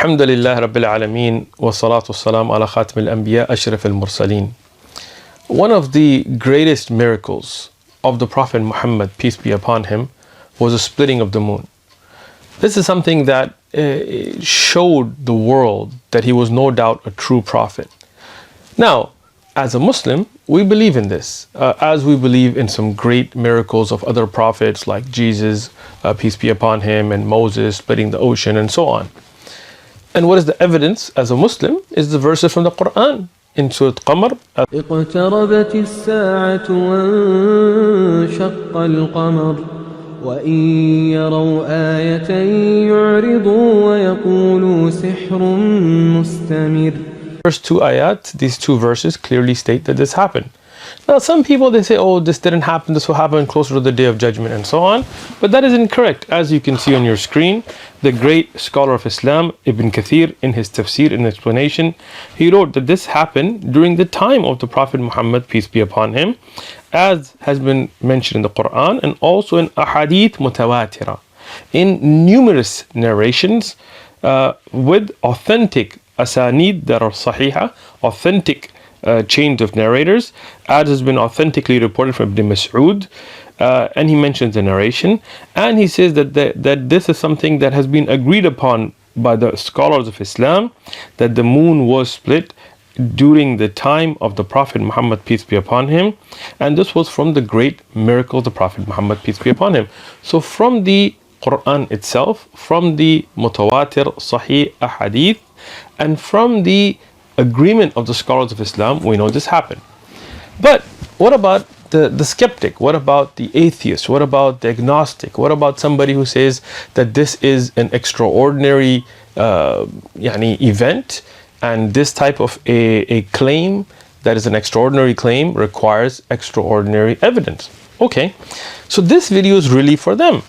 الحمد لله رب العالمين والصلاة والسلام على خاتم الأنبياء أشرف المرسلين. One of the greatest miracles of the Prophet Muhammad, peace be upon him, was the splitting of the moon. This is something that showed the world that he was no doubt a true prophet. Now, as a Muslim, we believe in this, as we believe in some great miracles of other prophets like Jesus, peace be upon him, and Moses splitting the ocean and so on. And what is the evidence as a Muslim is the verses from the Quran in Surah Al-Qamr. اقتربت الساعة وانشق القمر وإن يروا آية يعرضوا ويقولوا سحر مستمر. First two ayat, these two verses clearly state that this happened. Now some people, they say, oh, this didn't happen, this will happen closer to the day of judgment and so on. But that is incorrect. As you can see on your screen, the great scholar of Islam, Ibn Kathir, in his tafsir, in explanation, he wrote that this happened during the time of the Prophet Muhammad, peace be upon him, as has been mentioned in the Quran and also in ahadith mutawatira, in numerous narrations with authentic asanid that are sahiha, authentic chains of narrators, as has been authentically reported from Ibn Mas'ud, and he mentions the narration, and he says that this is something that has been agreed upon by the scholars of Islam, that the moon was split during the time of the Prophet Muhammad, peace be upon him, and this was from the great miracle of the Prophet Muhammad, peace be upon him. So from the Quran itself, from the mutawatir sahih ahadith, and from the agreement of the scholars of Islam, we know this happened. But what about the skeptic? What about the atheist? What about the agnostic? What about somebody who says that this is an extraordinary event, and this type of a claim that is an extraordinary claim requires extraordinary evidence? Okay, so this video is really for them.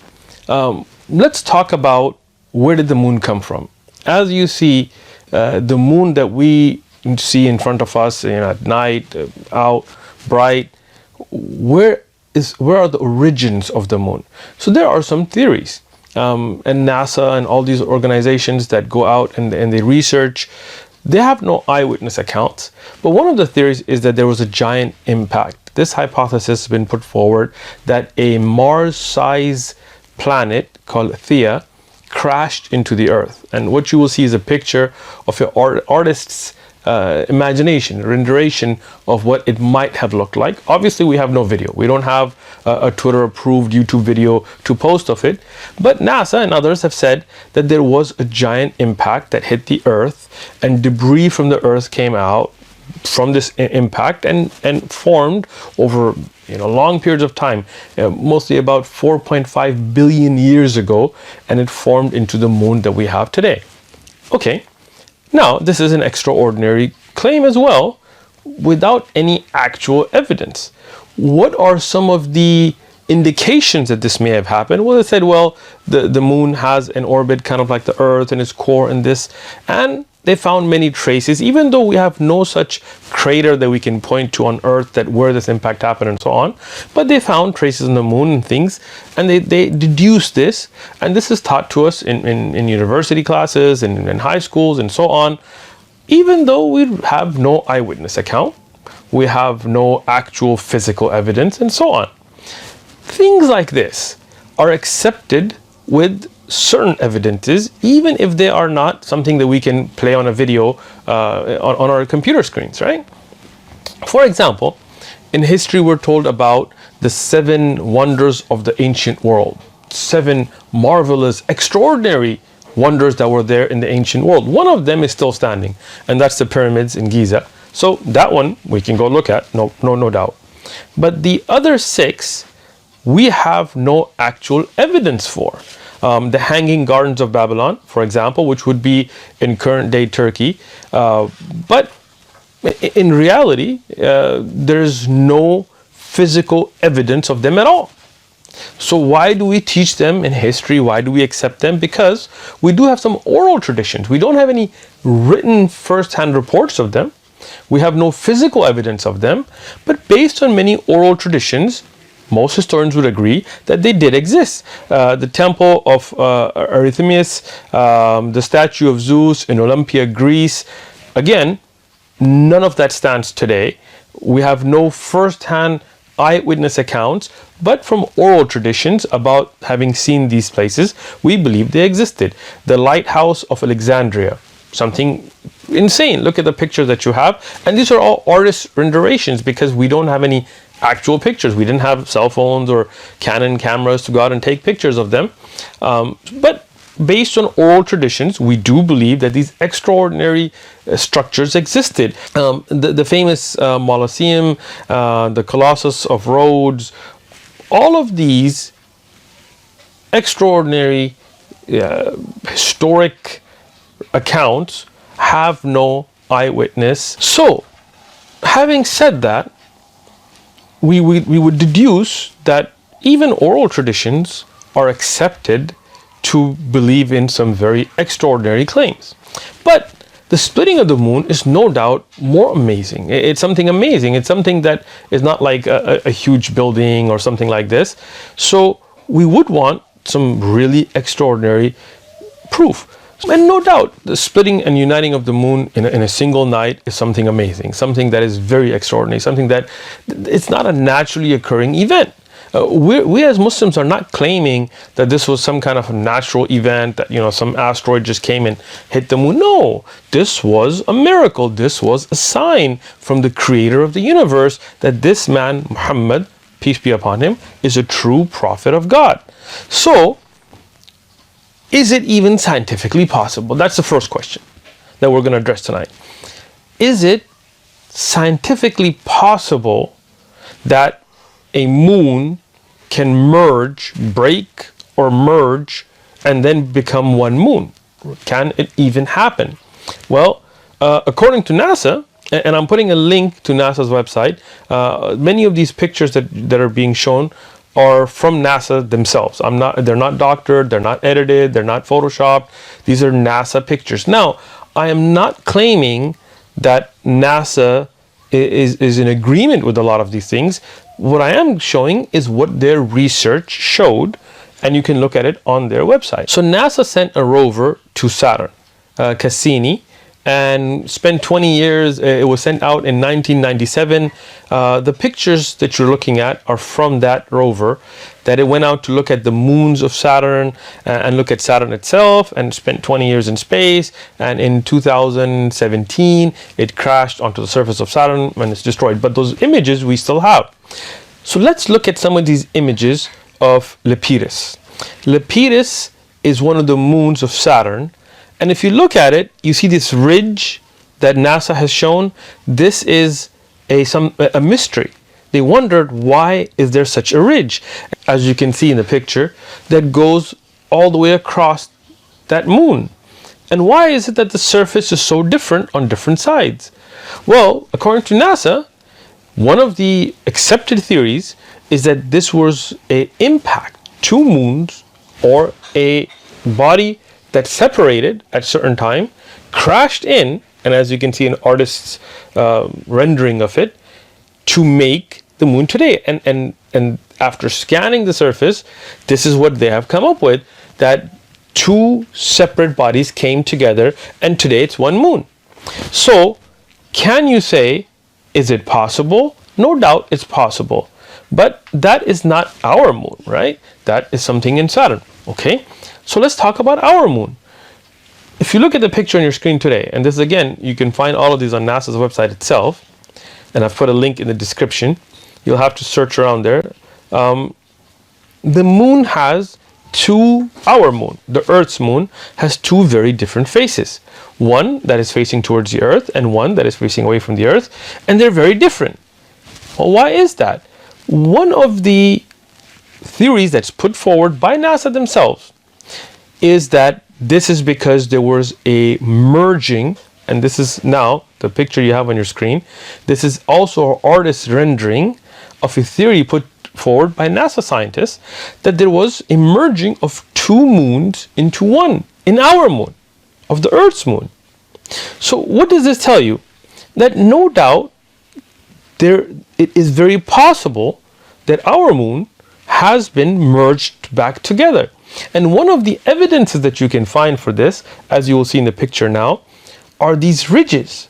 Let's talk about where did the moon come from. As you see, the moon that we see in front of us, at night, out, bright, where are the origins of the moon? So there are some theories, and NASA and all these organizations that go out and they research, they have no eyewitness accounts. But one of the theories is that there was a giant impact. This hypothesis has been put forward that a Mars-sized planet called Thea crashed into the earth, and what you will see is a picture of an artist's imagination, renderation of what it might have looked like. Obviously we have no video, we don't have a Twitter approved YouTube video to post of it, but NASA and others have said that there was a giant impact that hit the earth, and debris from the earth came out from this impact and formed over long periods of time, mostly about 4.5 billion years ago, and it formed into the moon that we have today. Okay, now this is an extraordinary claim as well, without any actual evidence. What are some of the indications that this may have happened? Well, they said, well, the moon has an orbit kind of like the earth and its core and this, and they found many traces, even though we have no such crater that we can point to on earth that where this impact happened and so on, but they found traces on the moon and things, and they deduced this, and this is taught to us in university classes and in high schools and so on. Even though we have no eyewitness account, we have no actual physical evidence and so on, things like this are accepted with certain evidences, even if they are not something that we can play on a video on our computer screens, right? For example, in history we're told about the 7 wonders of the ancient world, 7 marvelous, extraordinary wonders that were there in the ancient world. One of them is still standing, and that's the pyramids in Giza. So that one we can go look at, no doubt. But the other 6 we have no actual evidence for. The Hanging Gardens of Babylon, for example, which would be in current day Turkey, but in reality there's no physical evidence of them at all. So why do we teach them in history? Why do we accept them? Because we do have some oral traditions. We don't have any written first-hand reports of them. We have no physical evidence of them, but based on many oral traditions, Most historians would agree that they did exist. The temple of Artemis, the statue of Zeus in Olympia, Greece. Again, none of that stands today. We have no first-hand eyewitness accounts, but from oral traditions about having seen these places, we believe they existed. The lighthouse of Alexandria, something insane. Look at the pictures that you have, and these are all artist renditions because we don't have any actual pictures. We didn't have cell phones or Canon cameras to go out and take picters of them. But based on oral traditions, we do believe that these extraordinary structures existed. The famous Colosseum, the Colossus of Rhodes, all of these extraordinary historic accounts have no eyewitness. So, having said that, we would deduce that even oral traditions are accepted to believe in some very extraordinary claims. But the splitting of the moon is no doubt more amazing. It's something amazing. It's something that is not like a huge building or something like this. So we would want some really extraordinary proof. And no doubt, the splitting and uniting of the moon in a single night is something amazing, something that is very extraordinary, something that it's not a naturally occurring event. We as Muslims are not claiming that this was some kind of a natural event, that some asteroid just came and hit the moon. No, this was a miracle. This was a sign from the creator of the universe that this man, Muhammad, peace be upon him, is a true prophet of God. So, is it even scientifically possible? That's the first question that we're going to address tonight. Is it scientifically possible that a moon can break or merge, and then become one moon? Can it even happen? Well, according to NASA, and I'm putting a link to NASA's website, many of these pictures that are being shown are from NASA themselves. They're not doctored, they're not edited, they're not photoshopped. These are NASA pictures. Now, I am not claiming that NASA is in agreement with a lot of these things. What I am showing is what their research showed, and you can look at it on their website. So NASA sent a rover to Saturn, Cassini, and spent 20 years. It was sent out in 1997. The pictures that you're looking at are from that rover, that it went out to look at the moons of Saturn and look at Saturn itself, and spent 20 years in space. And in 2017, it crashed onto the surface of Saturn and it's destroyed. But those images we still have. So let's look at some of these images of Lepidus. Lepidus is one of the moons of Saturn. And if you look at it, you see this ridge that NASA has shown. This is a mystery. They wondered, why is there such a ridge? As you can see in the picture, that goes all the way across that moon. And why is it that the surface is so different on different sides? Well, according to NASA, one of the accepted theories is that this was an impact, two moons, or a body that separated at a certain time, crashed in, and as you can see an artist's rendering of it, to make the moon today. And after scanning the surface, this is what they have come up with, that two separate bodies came together, and today it's one moon. So, can you say, is it possible? No doubt it's possible. But that is not our moon, right? That is something in Saturn, okay? So let's talk about our moon. If you look at the picture on your screen today, and this again, you can find all of these on NASA's website itself, and I've put a link in the description. You'll have to search around there. The moon has our moon, the Earth's moon, has two very different faces. One that is facing towards the Earth, and one that is facing away from the Earth, and they're very different. Well, why is that? One of the theories that's put forward by NASA themselves is that this is because there was a merging, and this is now the picture you have on your screen. This is also an artist's rendering of a theory put forward by NASA scientists, that there was a merging of two moons into one, in our moon, of the Earth's moon. So what does this tell you? That no doubt it is very possible that our moon has been merged back together. And one of the evidences that you can find for this, as you will see in the picture now, are these ridges,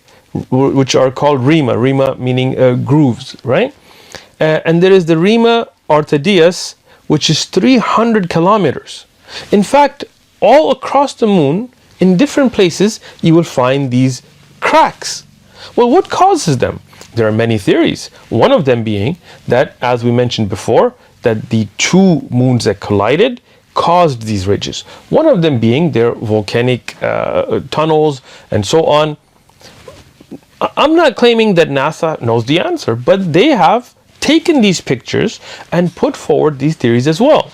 which are called rima. Rima meaning grooves, right? And there is the rima orthodeus, which is 300 kilometers. In fact, all across the moon, in different places, you will find these cracks. Well, what causes them? There are many theories. One of them being that, as we mentioned before, that the two moons that collided caused these ridges. One of them being their volcanic tunnels and so on. I'm not claiming that NASA knows the answer, but they have taken these pictures and put forward these theories as well.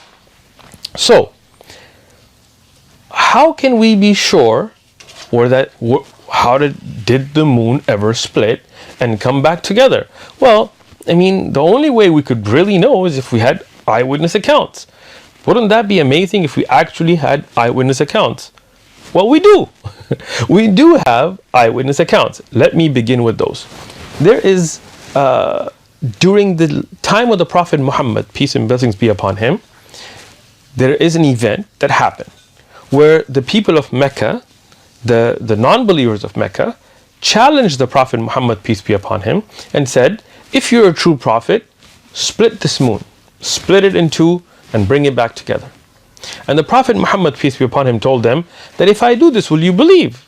So, how can we be sure, or that how did the moon ever split and come back together? Well, I mean, the only way we could really know is if we had eyewitness accounts. Wouldn't that be amazing if we actually had eyewitness accounts? Well, we do. We do have eyewitness accounts. Let me begin with those. There is, during the time of the Prophet Muhammad, peace and blessings be upon him, there is an event that happened where the people of Mecca, the non-believers of Mecca, challenged the Prophet Muhammad, peace be upon him, and said, if you're a true prophet, split this moon. Split it in two and bring it back together. And the Prophet Muhammad, peace be upon him, told them that if I do this, will you believe?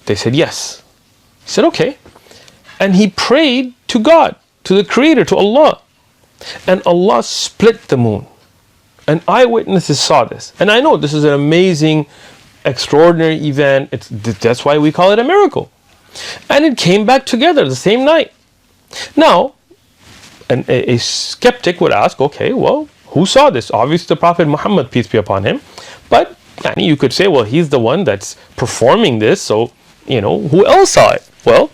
They said yes. He said okay. And he prayed to God, to the Creator, to Allah. And Allah split the moon. And eyewitnesses saw this. And I know this is an amazing, extraordinary event. That's why we call it a miracle. And it came back together the same night. Now, a skeptic would ask, okay, well, who saw this? Obviously the Prophet Muhammad, peace be upon him. But you could say, well, he's the one that's performing this, so, who else saw it? Well,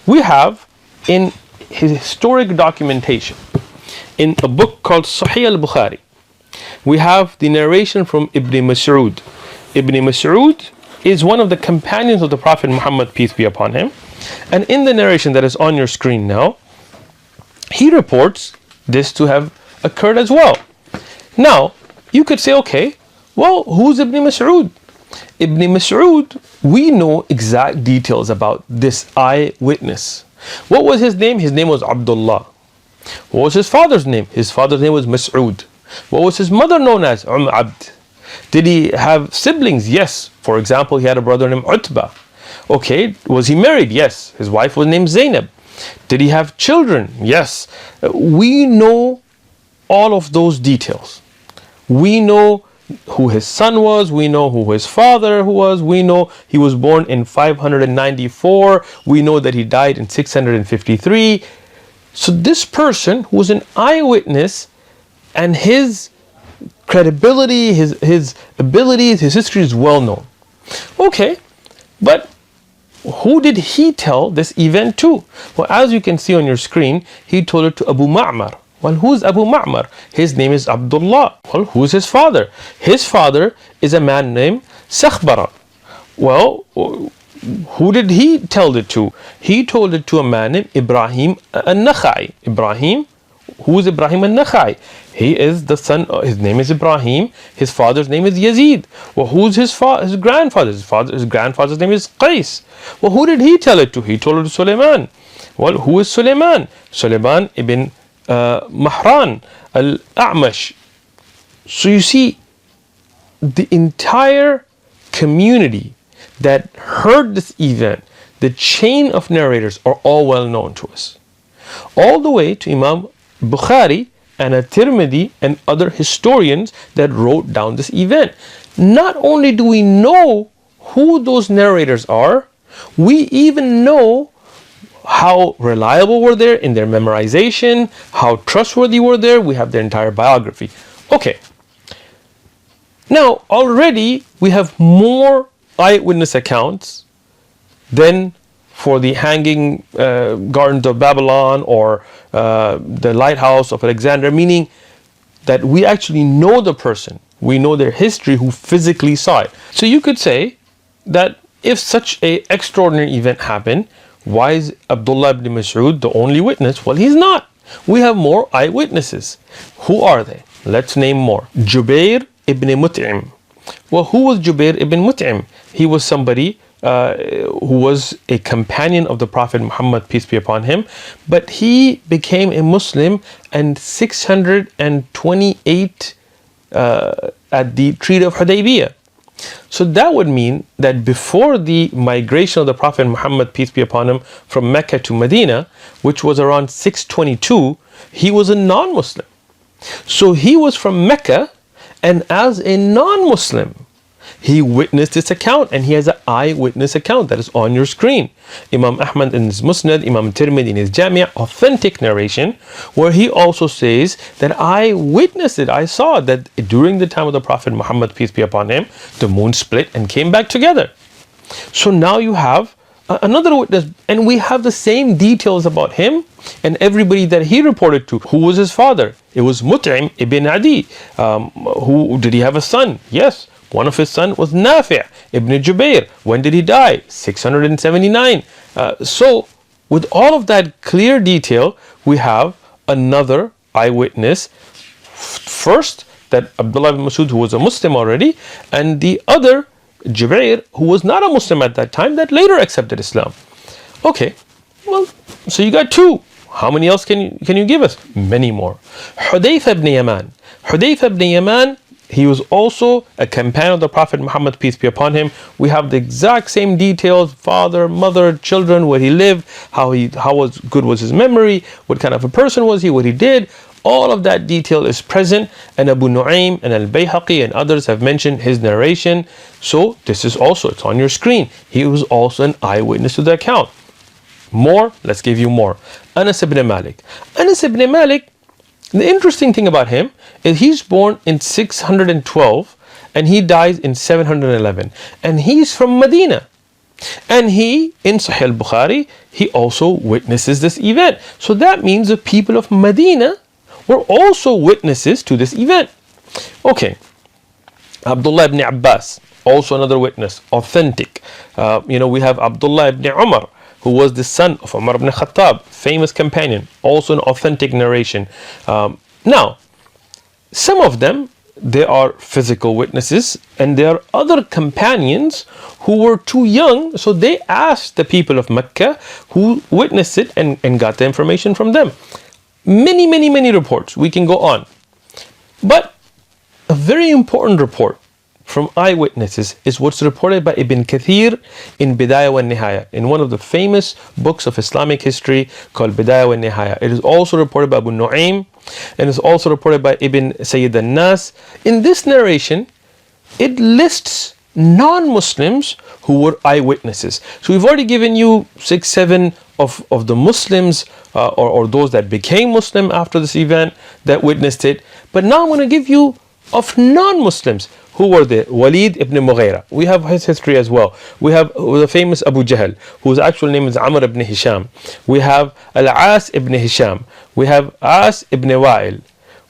we have in his historic documentation, in a book called Sahih al-Bukhari, we have the narration from Ibn Mas'ud. Ibn Mas'ud is one of the companions of the Prophet Muhammad, peace be upon him. And in the narration that is on your screen now, he reports this to have occurred as well. Now, you could say, okay, well, who's Ibn Mas'ud? Ibn Mas'ud, we know exact details about this eyewitness. What was his name? His name was Abdullah. What was his father's name? His father's name was Mas'ud. What was his mother known as? Abd. Did he have siblings? Yes. For example, he had a brother named Utbah. Okay, was he married? Yes. His wife was named Zainab. Did he have children? Yes. We know all of those details. We know who his son was, we know who his father was, we know he was born in 594, we know that he died in 653. So this person who was an eyewitness, and his credibility, his abilities, his history is well known. Okay, but who did he tell this event to? Well, as you can see on your screen, he told it to Abu Ma'mar. Well, who's Abu Ma'mar? His name is Abdullah. Well, who's his father? His father is a man named Sakhbara. Well, who did he tell it to? He told it to a man named Ibrahim al-Nakhai. Ibrahim, who is Ibrahim al-Nakhai? He is the son, his name is Ibrahim, his father's name is Yazid. Well, who's his grandfather? His grandfather's name is Qais. Well, who did he tell it to? He told it to Sulaiman. Well, who is Sulaiman? Sulaiman ibn Mahran al-A'mash. So you see, the entire community that heard this event, the chain of narrators are all well known to us. All the way to Imam Bukhari and At-Tirmidhi and other historians that wrote down this event. Not only do we know who those narrators are, we even know how reliable were they in their memorization, how trustworthy were they. We have their entire biography. Okay. Now, already we have more eyewitness accounts than for the hanging gardens of Babylon or the lighthouse of Alexandria, meaning that we actually know the person, we know their history, who physically saw it. So you could say that if such an extraordinary event happened, why is Abdullah ibn Mas'ud the only witness? Well, he's not. we have more eyewitnesses. Who are they? Let's name more. Jubair ibn Mut'im. Well, who was Jubair ibn Mut'im? He was somebody who was a companion of the Prophet Muhammad, peace be upon him, but he became a Muslim in 628 at the Treaty of Hudaybiyah. So that would mean that before the migration of the Prophet Muhammad, peace be upon him, from Mecca to Medina, which was around 622, he was a non-Muslim. So he was from Mecca, and as a non-Muslim, he witnessed this account, and he has an eyewitness account that is on your screen. Imam Ahmad in his Musnad, Imam Tirmidhi in his Jami', authentic narration, where he also says that I witnessed it, I saw that during the time of the Prophet Muhammad, peace be upon him, the moon split and came back together. So now you have another witness, and we have the same details about him and everybody that he reported to. Who was his father? It was Mut'im ibn Adi. Who did he have a son? Yes. One of his sons was Nafi' ibn Jubair. When did he die? 679. So with all of that clear detail, we have another eyewitness. First, that Abdullah ibn Masud, who was a Muslim already, and the other, Jubair, who was not a Muslim at that time, that later accepted Islam. Okay, well, so you got two. How many else can you give us? Many more. Hudayfa ibn Yaman. Hudayfa ibn Yaman, he was also a companion of the Prophet Muhammad, peace be upon him. We have the exact same details: father, mother, children, where he lived, how good was his memory, what kind of a person was he, what he did. All of that detail is present, and Abu Nu'aym and Al-Bayhaqi and others have mentioned his narration. So this is also, it's on your screen. He was also an eyewitness to the account. More, let's give you more. Anas ibn Malik. Anas ibn Malik, the interesting thing about him is he's born in 612 and he dies in 711. And he's from Medina. And he, in Sahih al-Bukhari, he also witnesses this event. So that means the people of Medina were also witnesses to this event. Okay. Abdullah ibn Abbas, also another witness, authentic. We have Abdullah ibn Umar, who was the son of Umar ibn Khattab, famous companion, also an authentic narration. Now, some of them, they are physical witnesses, and there are other companions who were too young, so they asked the people of Mecca who witnessed it and got the information from them. Many, many, many reports, we can go on. But a very important report from eyewitnesses is what's reported by Ibn Kathir in Bidayah wa Nihaya, in one of the famous books of Islamic history called Bidayah wa Nihaya. It is also reported by Abu Nu'aym, and is also reported by Ibn Sayyid al-Nas. In this narration, it lists non-Muslims who were eyewitnesses. So we've already given you 6, 7 of the Muslims or those that became Muslim after this event that witnessed it. But now I'm going to give you of non-Muslims. Who were they? Walid ibn Mughira. We have his history as well. We have the famous Abu Jahl, whose actual name is Amr ibn Hisham. We have Al-As ibn Hisham. We have As ibn Wa'il.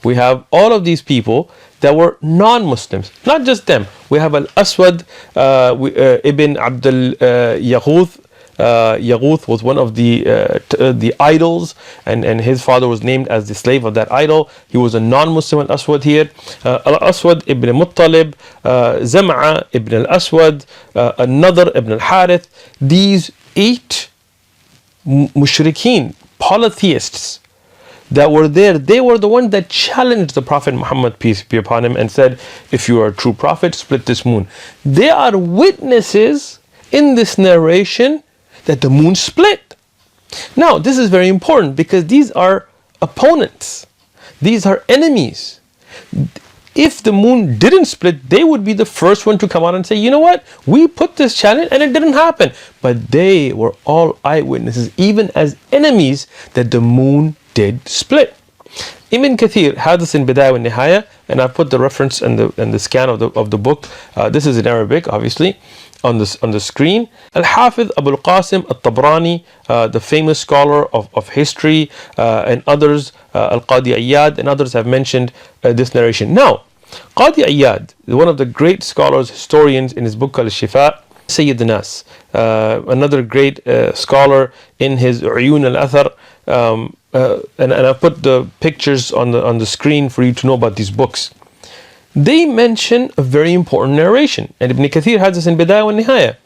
We have all of these people that were non-Muslims. Not just them. We have Al-Aswad ibn Abdul Yaghuth. Yaghuth was one of the idols, and his father was named as the slave of that idol. He was a non-Muslim, Al-Aswad here. Al-Aswad ibn Muttalib, Zam'a ibn Al-Aswad, another ibn Al-Harith. These 8 mushrikeen, polytheists that were there, they were the ones that challenged the Prophet Muhammad, peace be upon him, and said, if you are a true prophet, split this moon. They are witnesses in this narration that the moon split. Now, this is very important because these are opponents. These are enemies. If the moon didn't split, they would be the first one to come out and say, you know what? We put this challenge and it didn't happen. But they were all eyewitnesses, even as enemies, that the moon did split. Ibn Kathir had this in Bidayah wa Nihaya, and I put the reference and the scan of the book. This is in Arabic, obviously, on the screen. Al-Hafiz Abu al-Qasim al-Tabrani, the famous scholar of history, and others, Al-Qadi Iyad and others have mentioned this narration. Now, Qadi Iyad, one of the great scholars, historians, in his book called Shifa, Sayyid Nas, another great scholar in his Uyun al-Athar, and I put the pictures on the screen for you to know about these books. They mention a very important narration, and Ibn Kathir has this in Bidayah wa Nihaya,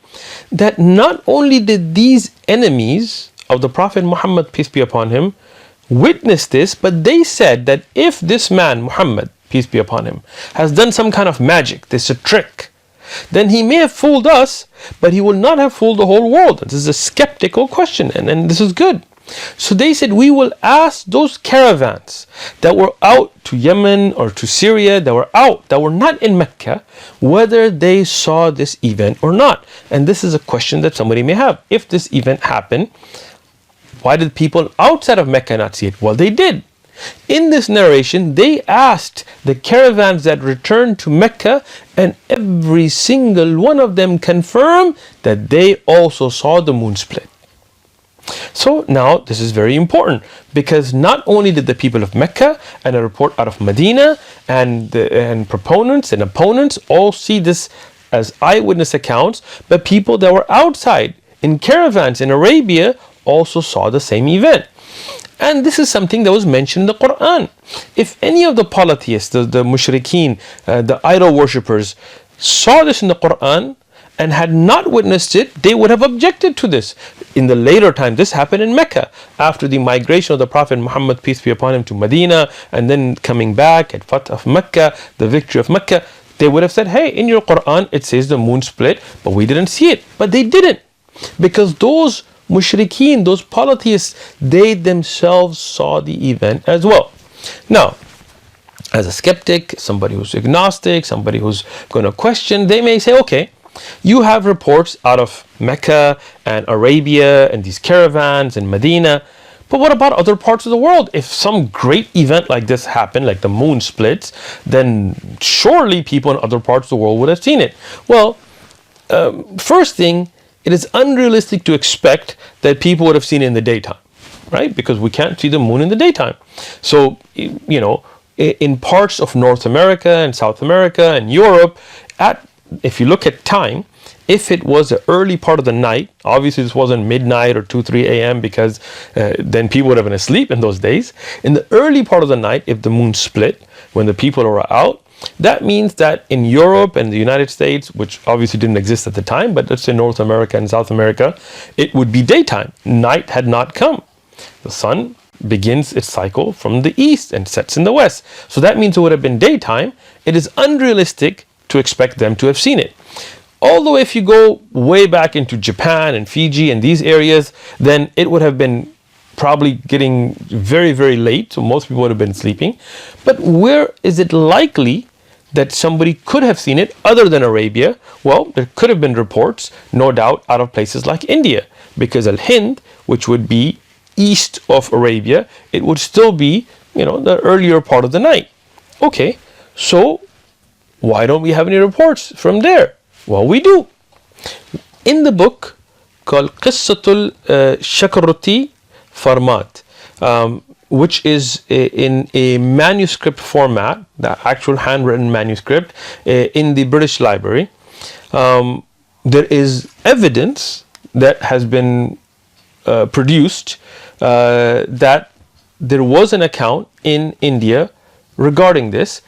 that not only did these enemies of the Prophet Muhammad, peace be upon him, witness this, but they said that if this man, Muhammad, peace be upon him, has done some kind of magic, this is a trick, then he may have fooled us, but he will not have fooled the whole world. This is a skeptical question, and this is good. So they said, we will ask those caravans that were out to Yemen or to Syria, that were not in Mecca, whether they saw this event or not. And this is a question that somebody may have. If this event happened, why did people outside of Mecca not see it? Well, they did. In this narration, they asked the caravans that returned to Mecca, and every single one of them confirmed that they also saw the moon split. So now this is very important, because not only did the people of Mecca and a report out of Medina and proponents and opponents all see this as eyewitness accounts, but people that were outside in caravans in Arabia also saw the same event. And this is something that was mentioned in the Quran. If any of the polytheists, the mushrikeen, the idol worshippers saw this in the Quran and had not witnessed it, they would have objected to this. In the later time, this happened in Mecca after the migration of the Prophet Muhammad, peace be upon him, to Medina, and then coming back at Fath of Mecca, the victory of Mecca. They would have said, hey, in your Quran it says the moon split, but we didn't see it. But they didn't, because those mushrikeen, those polytheists, they themselves saw the event as well. Now, as a skeptic, somebody who's agnostic, somebody who's going to question, they may say, okay, you have reports out of Mecca and Arabia and these caravans and Medina, but what about other parts of the world? If some great event like this happened, like the moon splits, then surely people in other parts of the world would have seen it. Well, first thing, it is unrealistic to expect that people would have seen it in the daytime, right? Because we can't see the moon in the daytime. So, you know, in parts of North America and South America and Europe, if you look at time, if it was the early part of the night, obviously this wasn't midnight or 2-3 a.m. because then people would have been asleep in those days. In the early part of the night, if the moon split, when the people were out, that means that in Europe and the United States, which obviously didn't exist at the time, but let's say North America and South America, it would be daytime. Night had not come. The sun begins its cycle from the east and sets in the west. So that means it would have been daytime. It is unrealistic to expect them to have seen it. Although if you go way back into Japan and Fiji and these areas, then it would have been probably getting very, very late, so most people would have been sleeping. But where is it likely that somebody could have seen it other than Arabia? Well, there could have been reports, no doubt, out of places like India, because Al-Hind, which would be east of Arabia, it would still be, you know, the earlier part of the night. Okay, so why don't we have any reports from there? Well, we do. In the book called Qissatul Shakarati Farmat, which is in a manuscript format, the actual handwritten manuscript in the British Library, there is evidence that has been produced that there was an account in India regarding this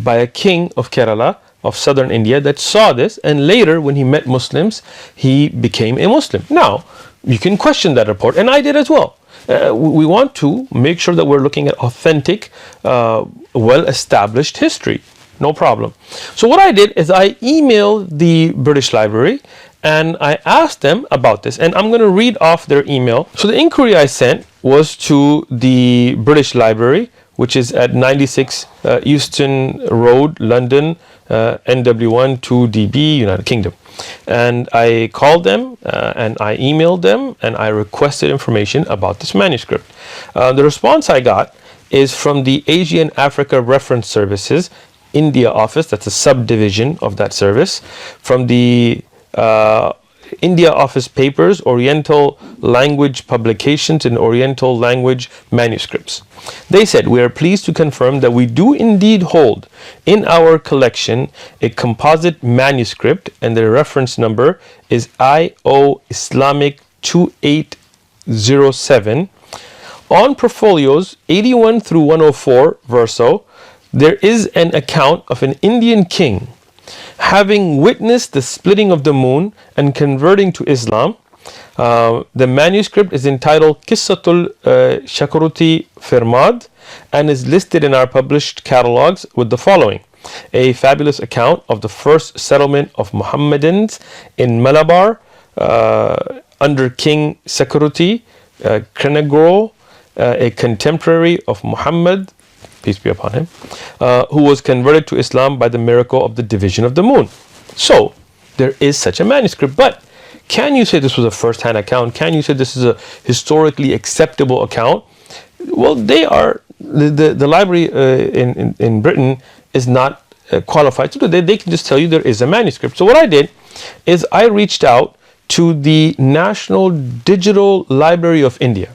by a king of Kerala, of southern India, that saw this, and later when he met Muslims, he became a Muslim. Now, you can question that report, and I did as well. We want to make sure that we're looking at authentic, well-established history. No problem. So what I did is I emailed the British Library and I asked them about this, and I'm going to read off their email. So the inquiry I sent was to the British Library, which is at 96 Euston Road, London, NW1 2DB, United Kingdom. And I called them and I emailed them and I requested information about this manuscript. The response I got is from the Asian Africa Reference Services India office, that's a subdivision of that service, from the India Office Papers, Oriental Language Publications and Oriental Language Manuscripts. They said, we are pleased to confirm that we do indeed hold in our collection a composite manuscript, and the reference number is IO Islamic 2807, On portfolios 81 through 104 verso, there is an account of an Indian king having witnessed the splitting of the moon and converting to Islam. The manuscript is entitled Qissatul Shakaruti Firmad and is listed in our published catalogs with the following: a fabulous account of the first settlement of Mohammedans in Malabar under King Shakaruti Krenagoro, a contemporary of Muhammad, peace be upon him, who was converted to Islam by the miracle of the division of the moon. So there is such a manuscript, but can you say this was a first-hand account? Can you say this is a historically acceptable account? Well, they are, the library in Britain is not qualified to do that. They can just tell you there is a manuscript. So what I did is I reached out to the National Digital Library of India.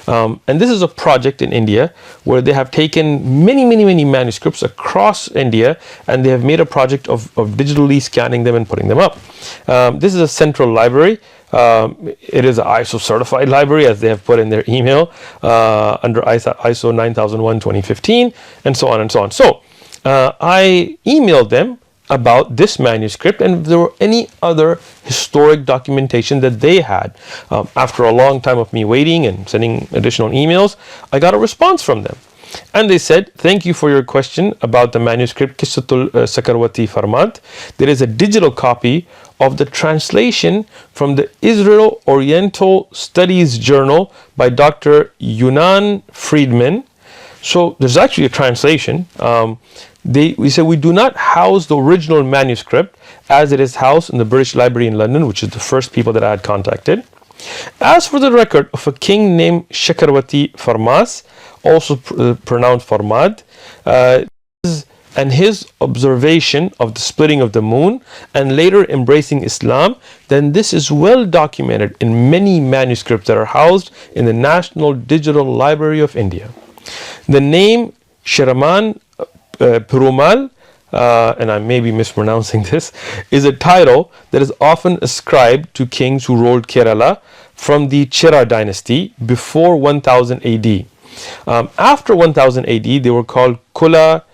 And this is a project in India where they have taken many manuscripts across India, and they have made a project of digitally scanning them and putting them up. This is a central library. It is an ISO certified library, as they have put in their email, under ISO 9001:2015, and so on and so on. So I emailed them about this manuscript and if there were any other historic documentation that they had. After a long time of me waiting and sending additional emails, I got a response from them. And they said, thank you for your question about the manuscript Qissatul Sakarwati Farmat. There is a digital copy of the translation from the Israel Oriental Studies Journal by Dr. Yunan Friedman. So there's actually a translation. We said we do not house the original manuscript as it is housed in the British Library in London, which is the first people that I had contacted. As for the record of a king named Shakarwati Farmas, also pronounced Farmad, and his observation of the splitting of the moon and later embracing Islam, then this is well documented in many manuscripts that are housed in the National Digital Library of India. The name Shiraman Perumal, and I may be mispronouncing this, is a title that is often ascribed to kings who ruled Kerala from the Chera dynasty before 1000 AD. After 1000 AD, they were called Kula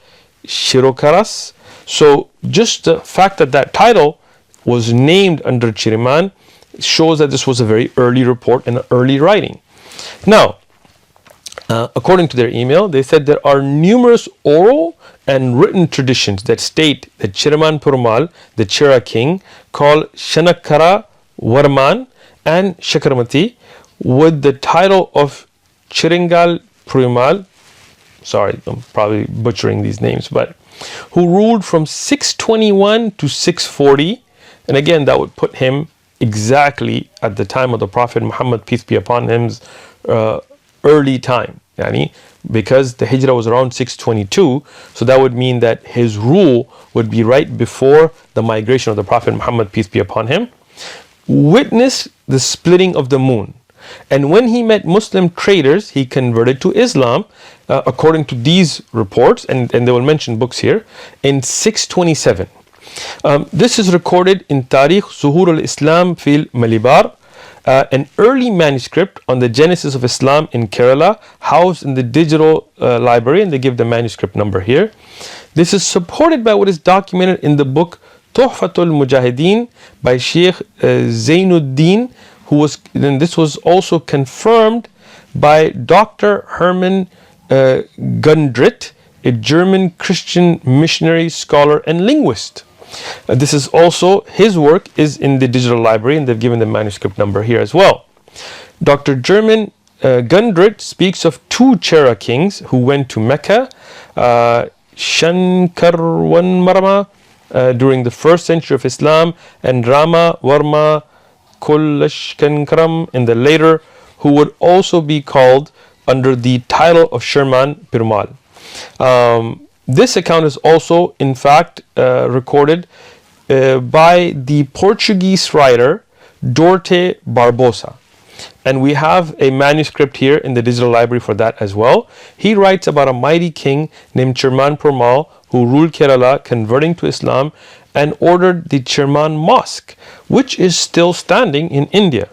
Shirokaras. So just the fact that that title was named under Chiriman shows that this was a very early report and early writing. Now, according to their email, they said there are numerous oral and written traditions that state that Chiraman Perumal, the Chera king, called Shanakara Varman and Shakaramati with the title of Chiringal Perumal, sorry, I'm probably butchering these names, but who ruled from 621 to 640, and again that would put him exactly at the time of the Prophet Muhammad, peace be upon him's early time, because the Hijrah was around 622, so that would mean that his rule would be right before the migration of the Prophet Muhammad, peace be upon him. Witnessed the splitting of the moon, and when he met Muslim traders, he converted to Islam, according to these reports, and they will mention books here, in 627. This is recorded in Tarikh Zuhur al-Islam fil Malibar, an early manuscript on the genesis of Islam in Kerala, housed in the digital library, and they give the manuscript number here. This is supported by what is documented in the book Tuhfatul Mujahideen by Sheikh Zainuddin, and this was also confirmed by Dr. Hermann Gundrit, a German Christian missionary, scholar, and linguist. This is also, his work is in the digital library, and they've given the manuscript number here as well. Dr. German Gundrit speaks of two Chera kings who went to Mecca, Shankarwanmarma, during the 1st century of Islam, and Rama Varma Kulashkankaram in the later, who would also be called under the title of Sherman Perumal. This account is also, in fact, recorded by the Portuguese writer Dorte Barbosa. And we have a manuscript here in the digital library for that as well. He writes about a mighty king named Sherman Perumal who ruled Kerala, converting to Islam, and ordered the Sherman Mosque, which is still standing in India.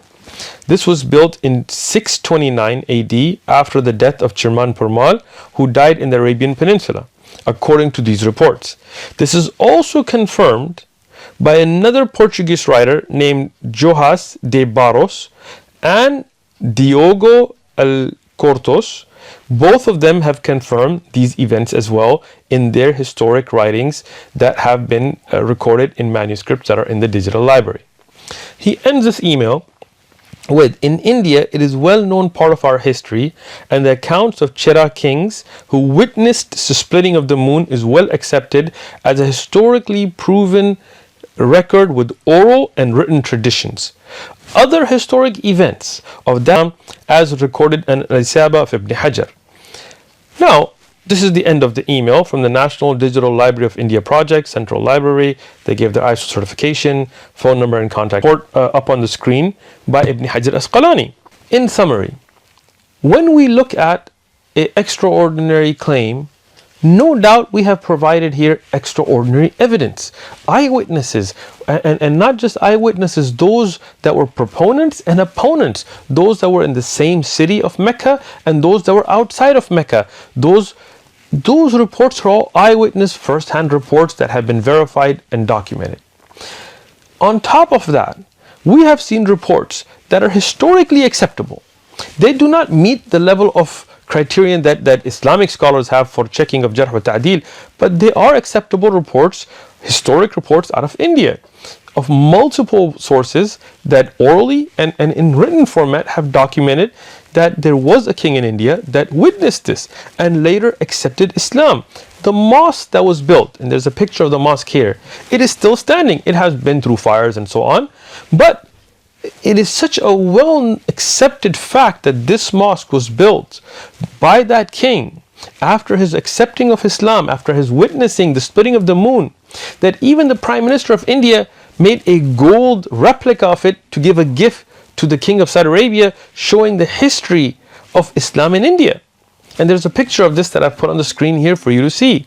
This was built in 629 AD after the death of Chirman Permal, who died in the Arabian Peninsula, according to these reports. This is also confirmed by another Portuguese writer named Joás de Barros and Diogo Alcortos. Both of them have confirmed these events as well in their historic writings that have been recorded in manuscripts that are in the digital library. He ends this email with, in India, it is well known part of our history, and the accounts of Chera kings who witnessed the splitting of the moon is well accepted as a historically proven record with oral and written traditions. Other historic events of them as recorded in Al-Isaba of Ibn Hajar. Now, this is the end of the email from the National Digital Library of India Project, Central Library. They gave their ISO certification, phone number and contact up on the screen by Ibn Hajar Asqalani. In summary, when we look at an extraordinary claim, no doubt we have provided here extraordinary evidence. Eyewitnesses, and not just eyewitnesses, those that were proponents and opponents, those that were in the same city of Mecca and those that were outside of Mecca. Those reports are all eyewitness first-hand reports that have been verified and documented. On top of that, we have seen reports that are historically acceptable. They do not meet the level of criterion that Islamic scholars have for checking of Jarh wa Ta'dil, but they are acceptable reports, historic reports out of India, of multiple sources that orally and in written format have documented that there was a king in India that witnessed this and later accepted Islam. The mosque that was built, and there's a picture of the mosque here, it is still standing. It has been through fires and so on, but it is such a well accepted fact that this mosque was built by that king after his accepting of Islam, after his witnessing the splitting of the moon, that even the Prime Minister of India made a gold replica of it to give a gift to the King of Saudi Arabia, showing the history of Islam in India. And there's a picture of this that I've put on the screen here for you to see.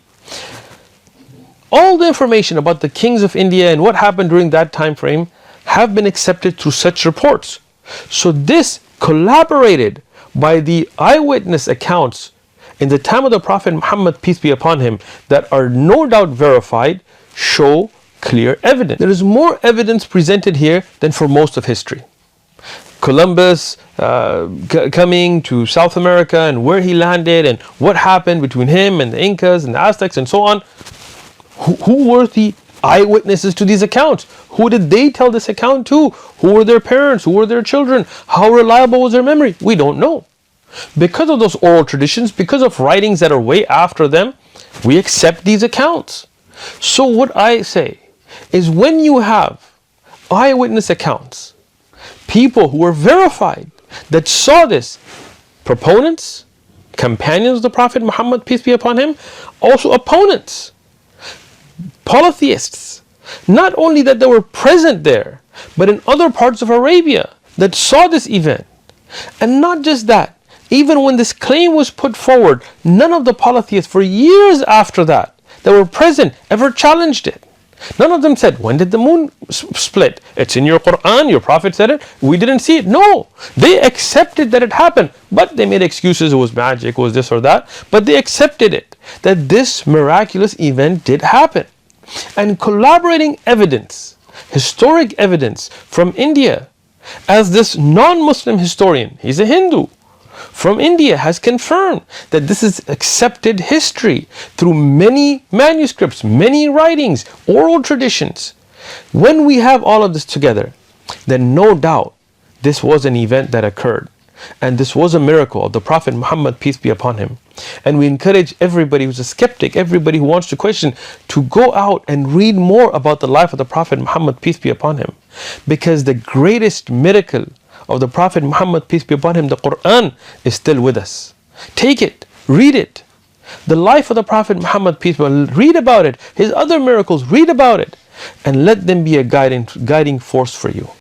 All the information about the kings of India and what happened during that time frame have been accepted through such reports. So this, collaborated by the eyewitness accounts in the time of the Prophet Muhammad, peace be upon him, that are no doubt verified, show clear evidence. There is more evidence presented here than for most of history. Columbus coming to South America and where he landed and what happened between him and the Incas and the Aztecs and so on. Who were the eyewitnesses to these accounts? Who did they tell this account to? Who were their parents? Who were their children? How reliable was their memory? We don't know. Because of those oral traditions, because of writings that are way after them, we accept these accounts. So what I say is, when you have eyewitness accounts, people who were verified that saw this, proponents, companions of the Prophet Muhammad, peace be upon him, also opponents, polytheists, not only that they were present there, but in other parts of Arabia that saw this event. And not just that, even when this claim was put forward, none of the polytheists for years after that were present ever challenged it. None of them said, when did the moon split? It's in your Quran, your Prophet said it, we didn't see it. No, they accepted that it happened, but they made excuses, it was magic, it was this or that, but they accepted it, that this miraculous event did happen. And corroborating evidence, historic evidence from India, as this non-Muslim historian, he's a Hindu, from India, has confirmed that this is accepted history through many manuscripts, many writings, oral traditions. When we have all of this together, then no doubt this was an event that occurred. And this was a miracle of the Prophet Muhammad, peace be upon him. And we encourage everybody who's a skeptic, everybody who wants to question, to go out and read more about the life of the Prophet Muhammad, peace be upon him. Because the greatest miracle of the Prophet Muhammad, peace be upon him, the Quran, is still with us. Take it, read it. The life of the Prophet Muhammad, peace be upon him, read about it. His other miracles, read about it. And let them be a guiding force for you.